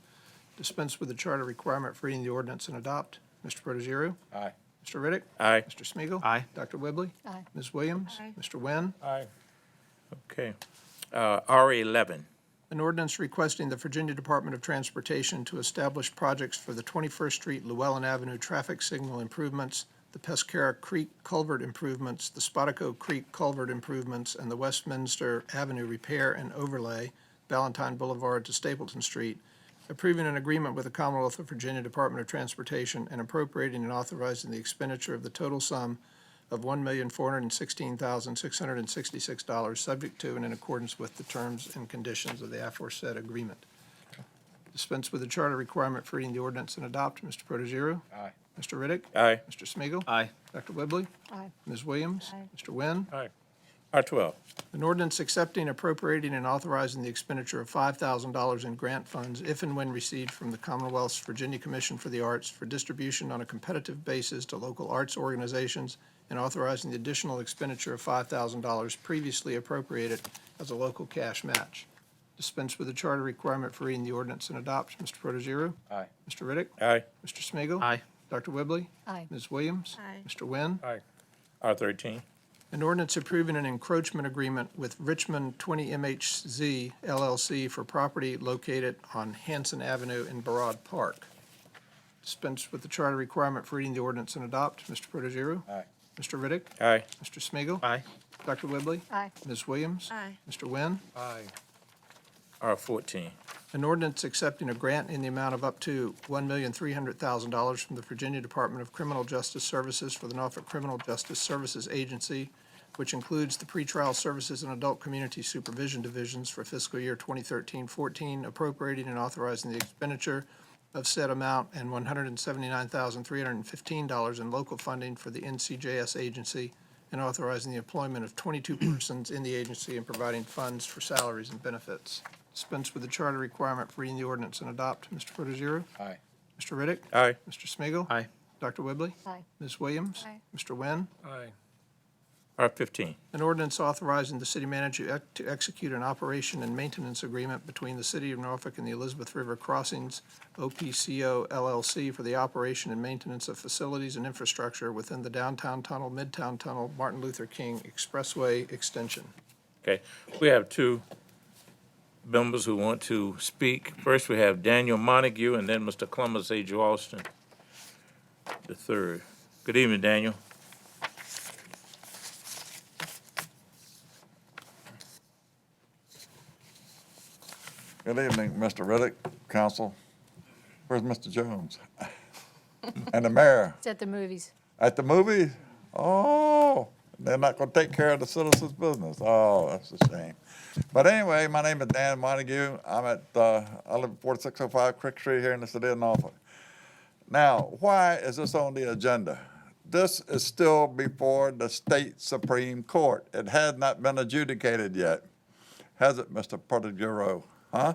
Dispense with the charter requirement for reading the ordinance and adopt. Mr. Protogiru? Aye. Mr. Riddick? Aye. Mr. Smigiel, Aye. Dr. Whibley? Aye. Ms. Williams? Aye. Mr. Wynn? Aye. Okay. R11. An ordinance requesting the Virginia Department of Transportation to establish projects for the 21st Street Llewellyn Avenue traffic signal improvements, the Pescara Creek culvert improvements, the Spottico Creek culvert improvements, and the Westminster Avenue repair and overlay, Valentine Boulevard to Stapleton Street, approving an agreement with the Commonwealth of Virginia Department of Transportation and appropriating and authorizing the expenditure of the total sum of $1,416,666, subject to and in accordance with the terms and conditions of the aforesaid agreement. Dispense with the charter requirement for reading the ordinance and adopt. Mr. Protogiru? Aye. Mr. Riddick? Aye. Mr. Smigiel, Aye. Dr. Whibley? Aye. Ms. Williams? Aye. Mr. Wynn? Aye. R12. An ordinance accepting, appropriating, and authorizing the expenditure of $5,000 in grant funds if and when received from the Commonwealth's Virginia Commission for the Arts for distribution on a competitive basis to local arts organizations, and authorizing the additional expenditure of $5,000 previously appropriated as a local cash match. Dispense with the charter requirement for reading the ordinance and adopt. Mr. Protogiru? Aye. Mr. Riddick? Aye. Mr. Smigiel, Aye. Dr. Whibley? Aye. Ms. Williams? Aye. Mr. Wynn? Aye. R13. An ordinance approving an encroachment agreement with Richmond 20 MHZ LLC for property located on Hanson Avenue in Barad Park. Dispense with the charter requirement for reading the ordinance and adopt. Mr. Protogiru? Aye. Mr. Riddick? Aye. Mr. Smigiel, Aye. Dr. Whibley? Aye. Ms. Williams? Aye. Mr. Wynn? Aye. R14. An ordinance accepting a grant in the amount of up to $1,300,000 from the Virginia Department of Criminal Justice Services for the Norfolk Criminal Justice Services Agency, which includes the Pretrial Services and Adult Community Supervision Divisions for fiscal year 2013-14, appropriating and authorizing the expenditure of said amount and $179,315 in local funding for the NCJS agency, and authorizing the employment of 22 persons in the agency and providing funds for salaries and benefits. Dispense with the charter requirement for reading the ordinance and adopt. Mr. Protogiru? Aye. Mr. Riddick? Aye. Mr. Smigiel, Aye. Dr. Whibley? Aye. Ms. Williams? Aye. Mr. Wynn? Aye. R15. An ordinance authorizing the city manager to execute an operation and maintenance agreement between the City of Norfolk and the Elizabeth River Crossings, OPCO LLC, for the operation and maintenance of facilities and infrastructure within the Downtown Tunnel, Midtown Tunnel, Martin Luther King Expressway extension. Okay, we have two members who want to speak. First, we have Daniel Montague, and then Mr. Columbus A. Alston, the third. Good evening, Daniel. Good evening, Mr. Riddick, council. Where's Mr. Jones? And the mayor? It's at the movies. At the movies? Oh, they're not gonna take care of the citizens' business. Oh, that's a shame. But anyway, my name is Dan Montague. I live at 4605 Creek Street here in the city of Norfolk. Now, why is this on the agenda? This is still before the state Supreme Court. It has not been adjudicated yet. Has it, Mr. Protogiru? Huh?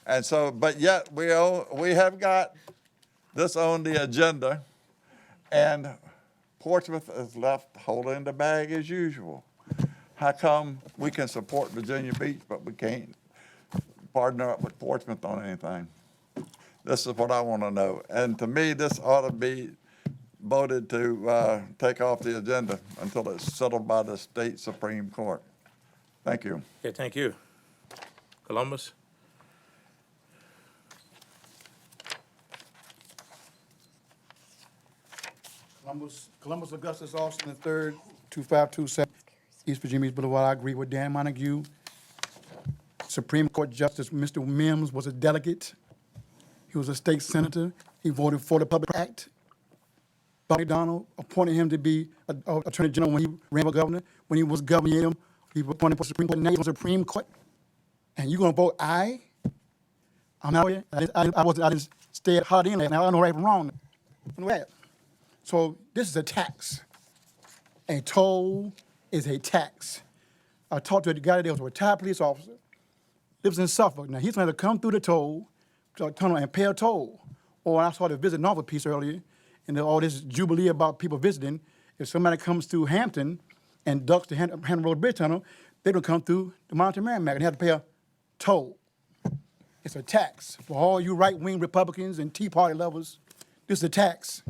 And so, but yet we have got this on the agenda, and Portsmouth is left holding the bag as usual. How come we can support Virginia Beach, but we can't partner up with Portsmouth on anything? This is what I want to know. And to me, this ought to be voted to take off the agenda until it's settled by the state Supreme Court. Thank you. Okay, thank you. Columbus? Columbus Augustus Austin III, 2527 East Virginia Beach Boulevard. I agree with Dan Montague. Supreme Court Justice Mr. Mims was a delegate. He was a state senator. He voted for the Public Act. Bobby Donald appointed him to be Attorney General when he ran for governor. When he was governor, he was appointed for Supreme Court. Now he's on Supreme Court. And you're going to vote aye? I'm out here. I didn't stay hard in last night. I don't know right from wrong. So this is a tax. A toll is a tax. I talked to a guy today, was a retired police officer, lives in Suffolk. Now, he's going to come through the tunnel and pay a toll. Or I saw the visit novel piece earlier, and all this jubilee about people visiting. If somebody comes through Hampton and ducks the Hampton Road Bridge Tunnel, they don't come through the Mountain Merrimack and have to pay a toll. It's a tax. For all you right-wing Republicans and Tea Party lovers, this is a tax.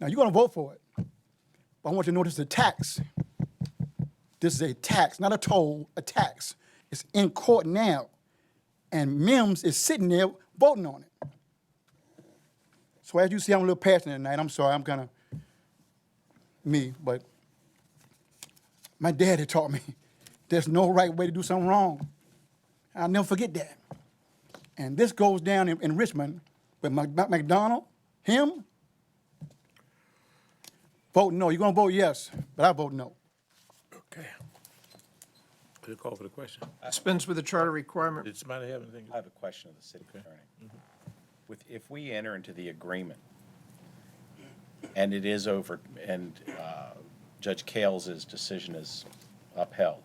Now, you're going to vote for it. But I want you to know this is a tax. This is a tax, not a toll, a tax. It's in court now. And Mims is sitting there voting on it. So as you see, I'm a little passionate tonight. I'm sorry, I'm kind of me, but my dad had taught me there's no right way to do something wrong. I'll never forget that. And this goes down in Richmond with McDonald, him. Vote no. You're going to vote yes, but I vote no. Okay. Could you call for the question? Dispense with the charter requirement. Did somebody have anything? I have a question of the city attorney. If we enter into the agreement, and it is over, and Judge Kales's decision is upheld,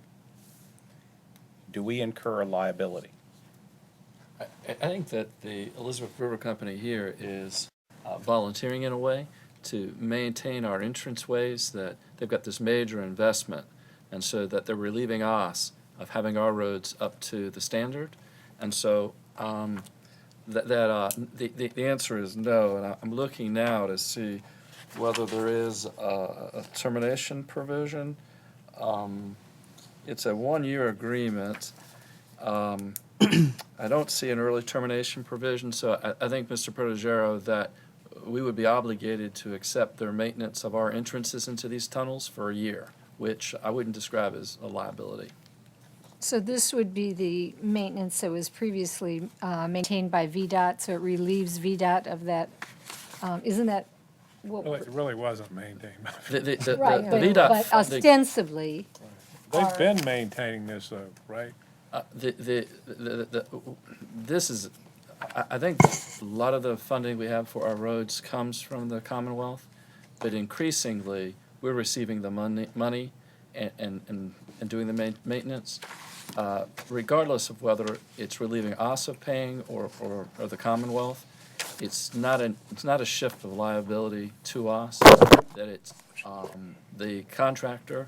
do we incur a liability? I think that the Elizabeth River Company here is volunteering in a way to maintain our entranceways, that they've got this major investment, and so that they're relieving us of having our roads up to the standard. And so the answer is no, and I'm looking now to see whether there is a termination provision. It's a one-year agreement. I don't see an early termination provision, so I think, Mr. Protegero, that we would be obligated to accept their maintenance of our entrances into these tunnels for a year, which I wouldn't describe as a liability. So this would be the maintenance that was previously maintained by VDOT, so it relieves VDOT of that, isn't that what? Well, it really wasn't maintained. The Right, VDOT but funding- ostensibly, They've been maintaining this though, right? This is, I think a lot of the funding we have for our roads comes from the Commonwealth, but increasingly, we're receiving the money and doing the maintenance. Regardless of whether it's relieving us of paying or the Commonwealth, it's not a shift of liability to us, that it's the contractor,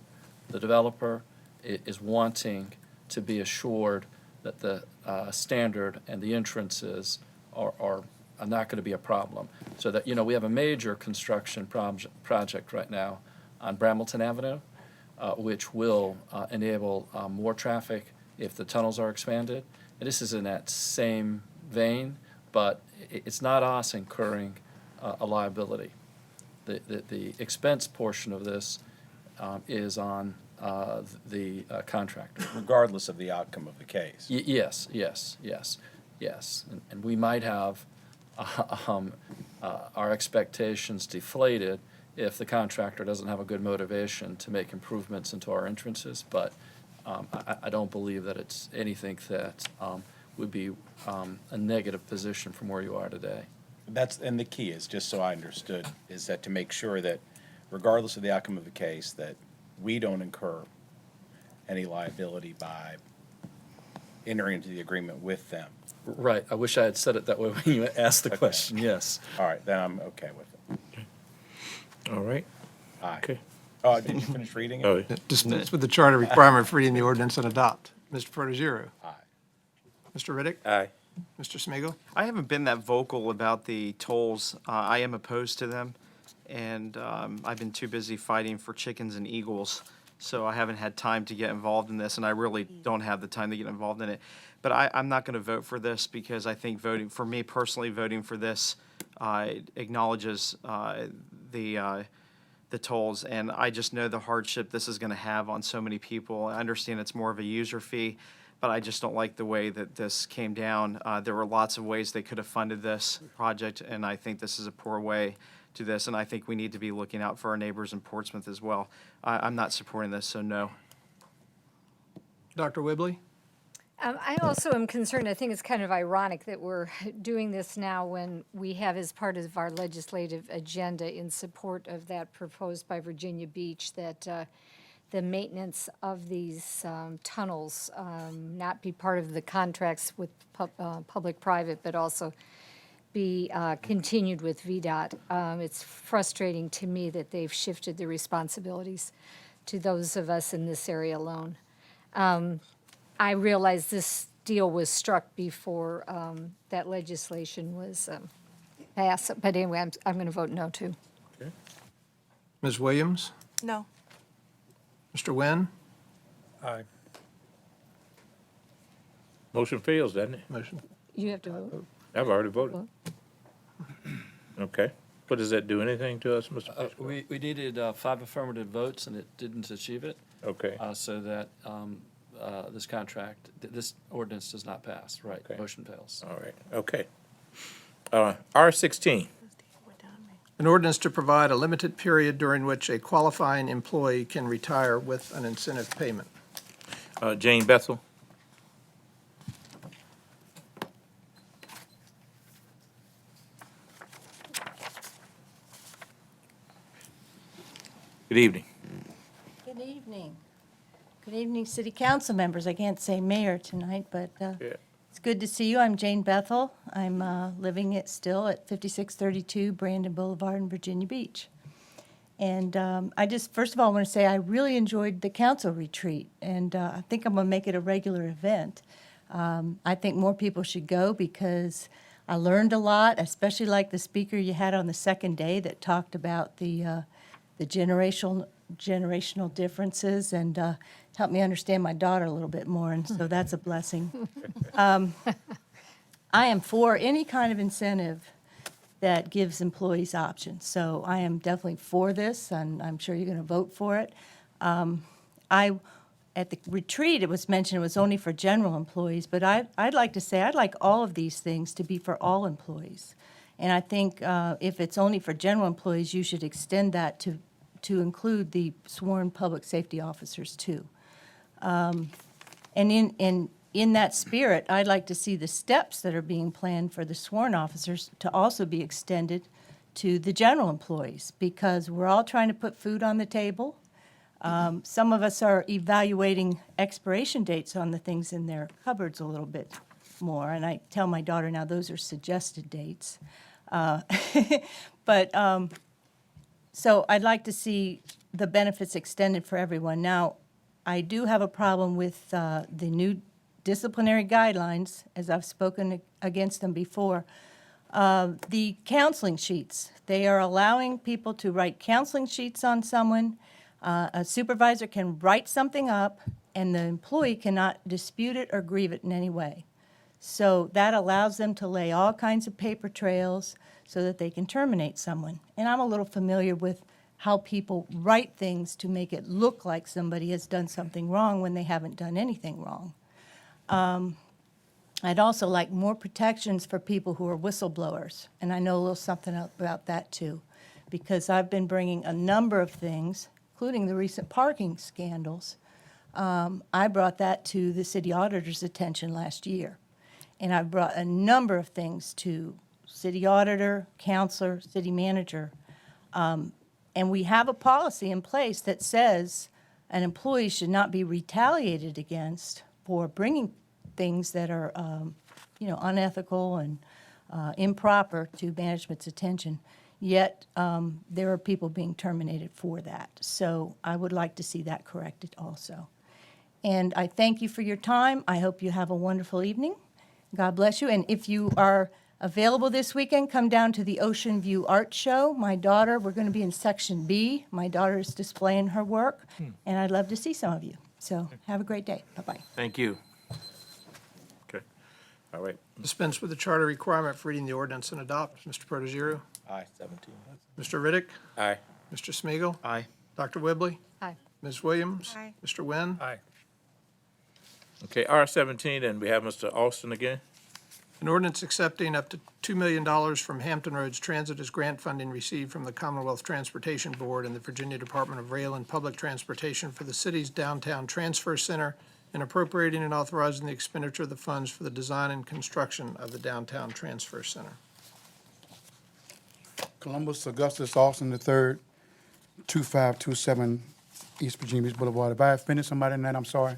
the developer is wanting to be assured that the standard and the entrances are not going to be a problem. So that, we have a major construction project right now on Brambleton Avenue, which will enable more traffic if the tunnels are expanded. And this is in that same vein, but it's not us incurring a liability. The expense portion of this is on the contractor. Regardless of the outcome of the case? Yes. And we might have our expectations deflated if the contractor doesn't have a good motivation to make improvements into our entrances, but I don't believe that it's anything that would be a negative position from where you are today. And the key is, just so I understood, is that to make sure that regardless of the outcome of the case, that we don't incur any liability by entering into the agreement with them. Right. I wish I had said it that way when you asked the question, yes. All right, then I'm okay with it. All right. Aye. Okay. Did you finish reading it? Oh, Dispense with the charter requirement for reading the ordinance and adopt. Mr. Protogiru? Aye. Mr. Riddick? aye. Mr. Smigiel? I haven't been that vocal about the tolls. I am opposed to them, and I've been too busy fighting for chickens and eagles, so I haven't had time to get involved in this, and I really don't have the time to get involved in it. But I'm not going to vote for this because I think voting, for me personally, voting for this acknowledges the tolls, and I just know the hardship this is going to have on so many people. I understand it's more of a user fee, but I just don't like the way that this came down. There were lots of ways they could have funded this project, and I think this is a poor way to this, and I think we need to be looking out for our neighbors in Portsmouth as well. I'm not supporting this, so no. Dr. Whibley? I also am concerned, I think it's kind of ironic that we're doing this now when we have as part of our legislative agenda in support of that proposed by Virginia Beach, that the maintenance of these tunnels not be part of the contracts with public-private, but also be continued with VDOT. It's frustrating to me that they've shifted the responsibilities to those of us in this area alone. I realize this deal was struck before that legislation was passed, but anyway, I'm going to vote no, too. Ms. Williams? No. Mr. Nguyen? Aye. Motion fails, doesn't it? Motion. You have to vote. I've already voted. Okay. But does that do anything to us, Mr. Fishman? We needed 5 affirmative votes, and it didn't achieve it, Okay. so that this contract, this ordinance does not pass, right? Okay. Motion fails. All right, okay. R16, An ordinance to provide a limited period during which a qualifying employee can retire with an incentive payment. Jane Bethel. Good evening. Good evening. Good evening, City Council members. I can't say mayor tonight, but Yeah. it's good to see you. I'm Jane Bethel. I'm living still at 5632 Brandon Boulevard in Virginia Beach. And I just, first of all, want to say I really enjoyed the council retreat, and I think I'm going to make it a regular event. I think more people should go because I learned a lot, especially like the speaker you had on the second day that talked about the generational differences and helped me understand my daughter a little bit more, and so that's a blessing. I am for any kind of incentive that gives employees options, so I am definitely for this, and I'm sure you're going to vote for it. At the retreat, it was mentioned it was only for general employees, but I'd like to say I'd like all of these things to be for all employees. And I think if it's only for general employees, you should extend that to include the sworn public safety officers too. And in that spirit, I'd like to see the steps that are being planned for the sworn officers to also be extended to the general employees, because we're all trying to put food on the table. Some of us are evaluating expiration dates on the things in their cupboards a little bit more, and I tell my daughter now those are suggested dates. So I'd like to see the benefits extended for everyone. Now, I do have a problem with the new disciplinary guidelines, as I've spoken against them before. The counseling sheets, they are allowing people to write counseling sheets on someone. A supervisor can write something up, and the employee cannot dispute it or grieve it in any way. So that allows them to lay all kinds of paper trails so that they can terminate someone. And I'm a little familiar with how people write things to make it look like somebody has done something wrong when they haven't done anything wrong. I'd also like more protections for people who are whistleblowers, and I know a little something about that too, because I've been bringing a number of things, including the recent parking scandals. I brought that to the city auditor's attention last year, and I brought a number of things to city auditor, counselor, city manager, and we have a policy in place that says an employee should not be retaliated against for bringing things that are, unethical and improper to management's attention. yet there are people being terminated for that. So I would like to see that corrected also. And I thank you for your time. I hope you have a wonderful evening. God bless you. And if you are available this weekend, come down to the Ocean View Art Show. My daughter, we're going to be in Section B. My daughter is displaying her work, and I'd love to see some of you. So have a great day. Bye-bye. Thank you. Okay, all right. Dispense with the charter requirement for reading the ordinance and adopt. Mr. Protogiru? Aye, 17. Mr. Riddick? Aye. Mr. Smigiel, Aye. Dr. Whibley? Aye. Ms. Williams? Aye. Mr. Wynn? Aye. Okay, R17, and we have Mr. Austin again. An ordinance accepting up to $2 million from Hampton Roads Transit as grant funding received from the Commonwealth Transportation Board and the Virginia Department of Rail and Public Transportation for the city's downtown transfer center, and appropriating and authorizing the expenditure of the funds for the design and construction of the downtown transfer center. Columbus Augustus Austin III, 2527 East Virginia Beach Boulevard. If I offended somebody tonight, I'm sorry.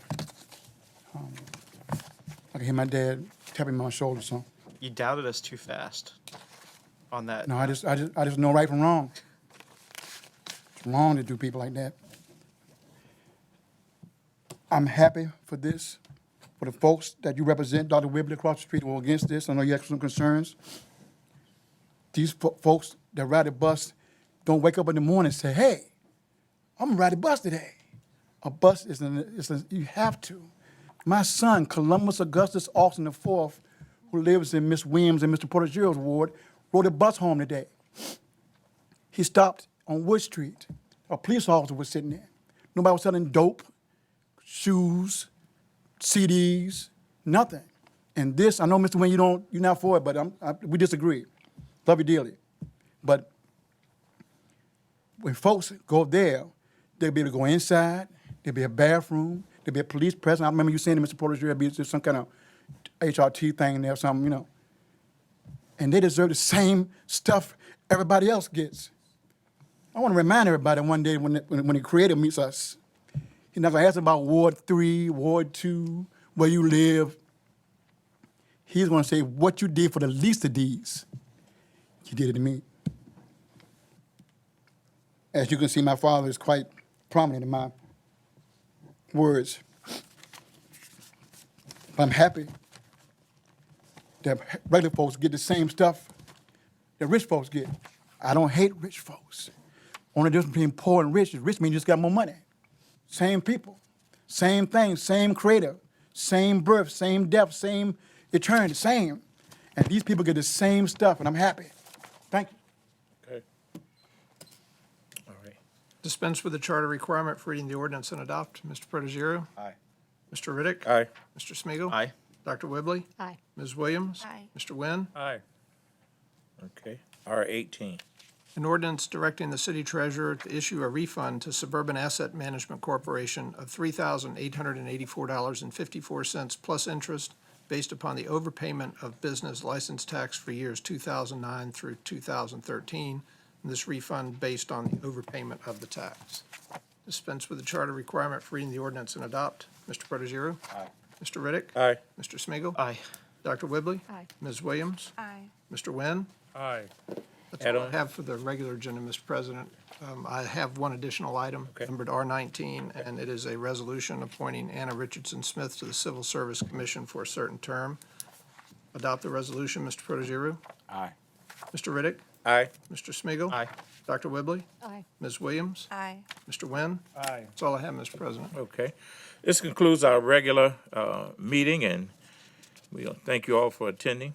I can hear my dad tapping my shoulder, so. You doubted us too fast on that. No, I just know right from wrong. It's wrong to do people like that. I'm happy for this, for the folks that you represent, Dr. Whibley across the street, who are against this. I know you have some concerns. These folks that ride the bus don't wake up in the morning and say, hey, I'm gonna ride the bus today. A bus you have to. My son, Columbus Augustus Austin IV, who lives in Miss Williams and Mr. Protogiro's ward, rode a bus home today. He stopped on Wood Street. A police officer was sitting there. Nobody was selling dope, shoes, CDs, nothing. And this, I know, Mr. Wynn, you're not for it, but we disagree. Love you dearly. But when folks go there, they'll be able to go inside, there'll be a bathroom, there'll be a police presence. I remember you saying to Mr. Porter, there'll be some kind of HRT thing in there or something, you know. And they deserve the same stuff everybody else gets. I want to remind everybody one day when the Creator meets us, he's not going to ask about Ward 3, Ward 2, where you live. He's going to say, what you did for the least of these, you did it to me. As you can see, my father is quite prominent in my words. But I'm happy that regular folks get the same stuff that rich folks get. I don't hate rich folks. Only difference between poor and rich is rich means you just got more money. Same people, same thing, same Creator, same birth, same death, same eternity, same. And these people get the same stuff, and I'm happy. Thank you. Okay. All right. Dispense with the charter requirement for reading the ordinance and adopt. Mr. Protogiru? Aye. Mr. Riddick? Aye. Mr. Smigiel, Aye. Dr. Whibley? Aye. Ms. Williams? Aye. Mr. Wynn? Aye. Okay, R18. An ordinance directing the city treasurer to issue a refund to Suburban Asset Management Corporation of $3,884.54 plus interest based upon the overpayment of business license tax for years 2009 through 2013, and this refund based on the overpayment of the tax. Dispense with the charter requirement for reading the ordinance and adopt. Mr. Protogiru? Aye. Mr. Riddick? Aye. Mr. Smigiel, Aye. Dr. Whibley? Aye. Ms. Williams? Aye. Mr. Wynn? Aye. That's all I Add-on. have for the regular agenda, Mr. President. I have one additional item, Okay. numbered R19, and it is a resolution appointing Anna Richardson Smith to the Civil Service Commission for a certain term. Adopt the resolution, Mr. Protogiru. Aye. Mr. Riddick. Aye. Mr. Smigiel, Aye. Dr. Whibley. Aye. Ms. Williams. Aye. Mr. Wynn. Aye. That's all I have, Mr. President. Okay. This concludes our regular meeting, and we thank you all for attending.